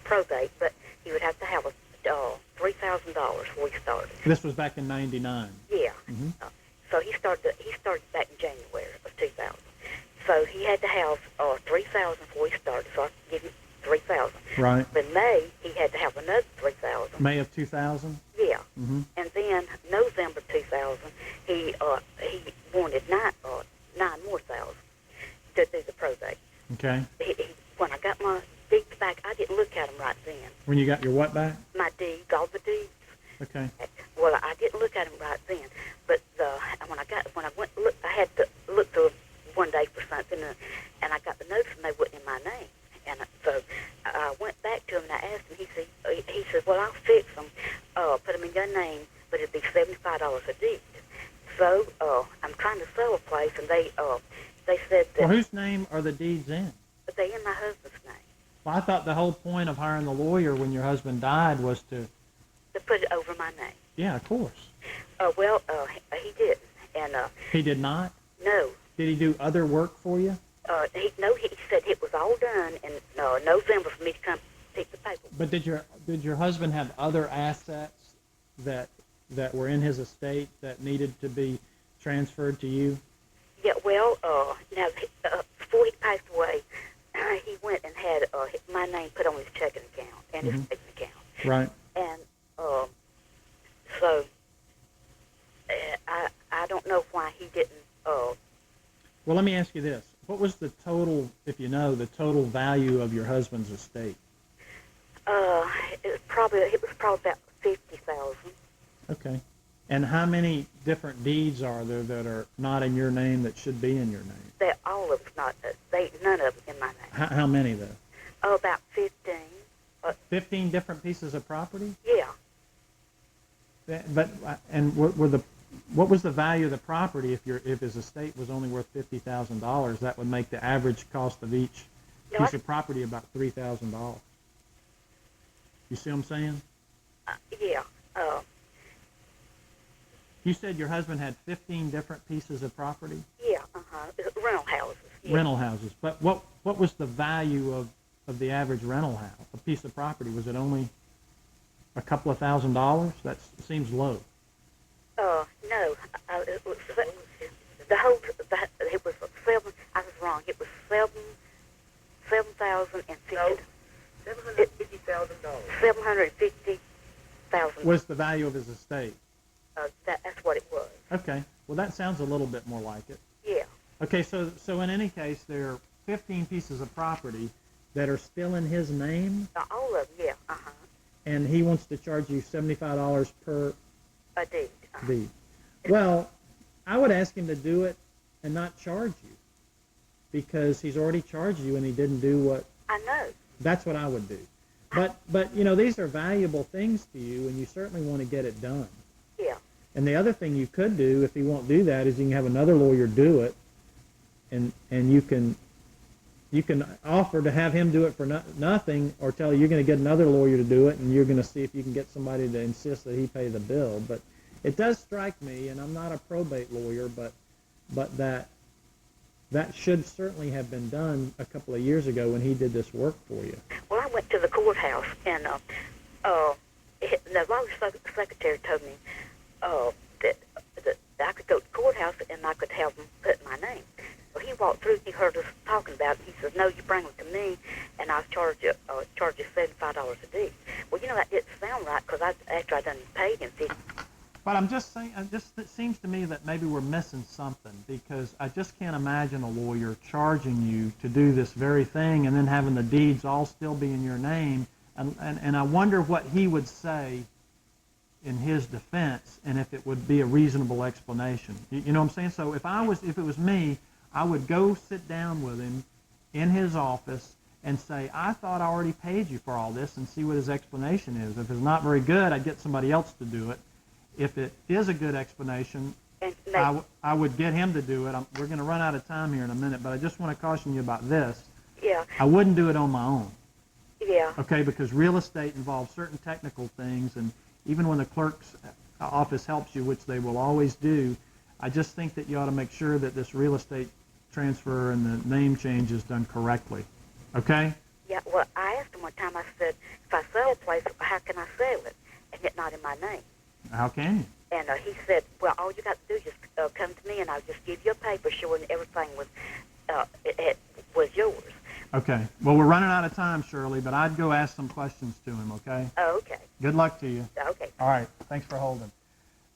probate, but he would have to have $3,000 before he started. This was back in 99. Yeah. Mm-hmm. So he started back in January of 2000. So he had to have $3,000 before he started, so I could give him $3,000. Right. But in May, he had to have another $3,000. May of 2000? Yeah. Mm-hmm. And then November 2000, he wanted nine more thousand to do the probate. Okay. When I got my deeds back, I didn't look at them right then. When you got your what back? My deeds, all the deeds. Okay. Well, I didn't look at them right then, but when I went look, I had to look through one day for something, and I got the notice, and they wasn't in my name. And so I went back to him and I asked him. He said, "Well, I'll fix them, put them in your name, but it'll be $75 a deed." So I'm trying to sell a place, and they said that. Well, whose name are the deeds in? They in my husband's name. Well, I thought the whole point of hiring the lawyer when your husband died was to put it over my name. Yeah, of course. Well, he didn't, and he did not. No. Did he do other work for you? He said it was all done in November for me to come pick the paper. But did your husband have other assets that were in his estate that needed to be transferred to you? Yeah. Well, now before he passed away, he went and had my name put on his checking account and his checking account. Right. And so I don't know why he didn't. Well, let me ask you this: what was the total, if you know, the total value of your husband's estate? It was probably about $50,000. Okay. And how many different deeds are there that are not in your name that should be in your name? That all of it's not. None of them in my name. How many though? About 15. 15 different pieces of property? Yeah. But and what was the value of the property if his estate was only worth $50,000? That would make the average cost of each piece of property about $3,000. You see what I'm saying? Yeah. You said your husband had 15 different pieces of property? Yeah. Rental houses. Yeah. Rental houses. But what was the value of the average rental house, a piece of property? Was it only a couple of $1,000s? That seems low. No. It was the whole. It was seven. I was wrong. It was $7,050. $750,000. Was the value of his estate? That's what it was. Okay. Well, that sounds a little bit more like it. Yeah. Okay. So in any case, there are 15 pieces of property that are still in his name. All of them. Yeah. And he wants to charge you $75 per deed. deed. Well, I would ask him to do it and not charge you, because he's already charged you and he didn't do what. I know. That's what I would do. But you know, these are valuable things to you, and you certainly want to get it done. Yeah. And the other thing you could do, if he won't do that, is you can have another lawyer do it, and you can offer to have him do it for nothing, or tell you're going to get another lawyer to do it, and you're going to see if you can get somebody to insist that he pay the bill. But it does strike me, and I'm not a probate lawyer, but that should certainly have been done a couple of years ago when he did this work for you. Well, I went to the courthouse, and the law secretary told me that I could go to the courthouse and I could have them put my name. So he walked through, he heard us talking about it, and he says, "No, you bring them to me, and I'll charge you $75 a day." Well, you know, that didn't sound right, because after I done paid him $50. But I'm just saying, it seems to me that maybe we're missing something, because I just can't imagine a lawyer charging you to do this very thing and then having the deeds all still be in your name. And I wonder what he would say in his defense, and if it would be a reasonable explanation. You know what I'm saying? So if it was me, I would go sit down with him in his office and say, "I thought I already paid you for all this," and see what his explanation is. If it's not very good, I'd get somebody else to do it. If it is a good explanation, I would get him to do it. We're going to run out of time here in a minute, but I just want to caution you about this. Yeah. I wouldn't do it on my own. Yeah. Okay, because real estate involves certain technical things, and even when the clerk's office helps you, which they will always do, I just think that you ought to make sure that this real estate transfer and the name change is done correctly. Okay? Yeah, well, I asked him one time, I said, if I sell a place, how can I sell it and it's not in my name? How can you? And he said, well, all you got to do is just come to me, and I'll just give you a paper showing everything it was yours. Okay. Well, we're running out of time, Shirley, but I'd go ask some questions to him, okay? Oh, okay. Good luck to you. Okay. All right. Thanks for holding.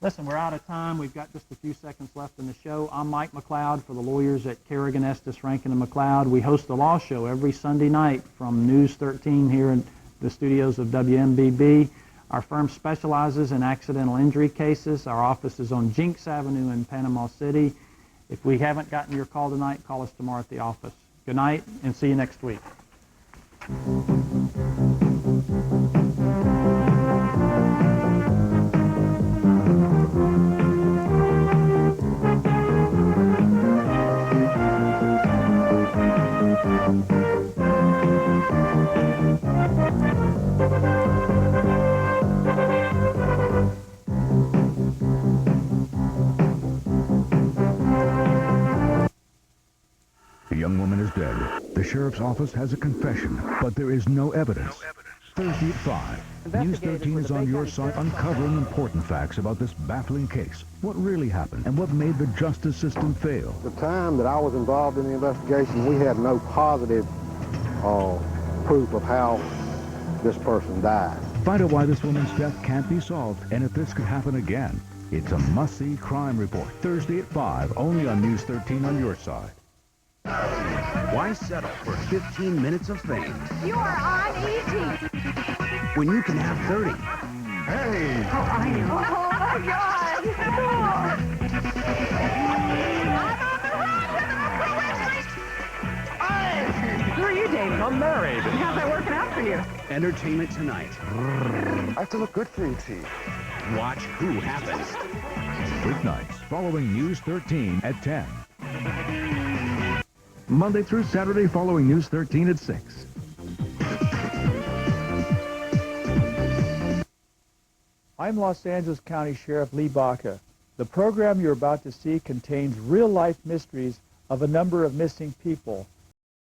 Listen, we're out of time. We've got just a few seconds left in the show. I'm Mike McLeod for the lawyers at Kerrigan Estess Rankin McLeod. We host the law show every Sunday night from News 13 here in the studios of WMBB. Our firm specializes in accidental injury cases. Our office is on Jinx Avenue in Panama City. If we haven't gotten your call tonight, call us tomorrow at the office. Good night, and see you next week. The young woman is dead. The sheriff's office has a confession, but there is no evidence. Thursday at 5. News 13 is on your site uncovering important facts about this baffling case. What really happened and what made the justice system fail. The time that I was involved in the investigation, we had no positive proof of how this person died. Find out why this woman's death can't be solved and if this could happen again. It's a must-see crime report. Thursday at 5, only on News 13 on your side. Why settle for 15 minutes of fame You are on easy. when you can have 30? Hey! Oh, I know. Oh, my God! I'm on the run! Hey! Who are you dating? become married. How's that working out for you? Entertainment Tonight. I have to look good for you, T. Watch Who Happens. Weeknights following News 13 at 10. Monday through Saturday following News 13 at 6. I'm Los Angeles County Sheriff Lee Baca. The program you're about to see contains real-life mysteries of a number of missing people.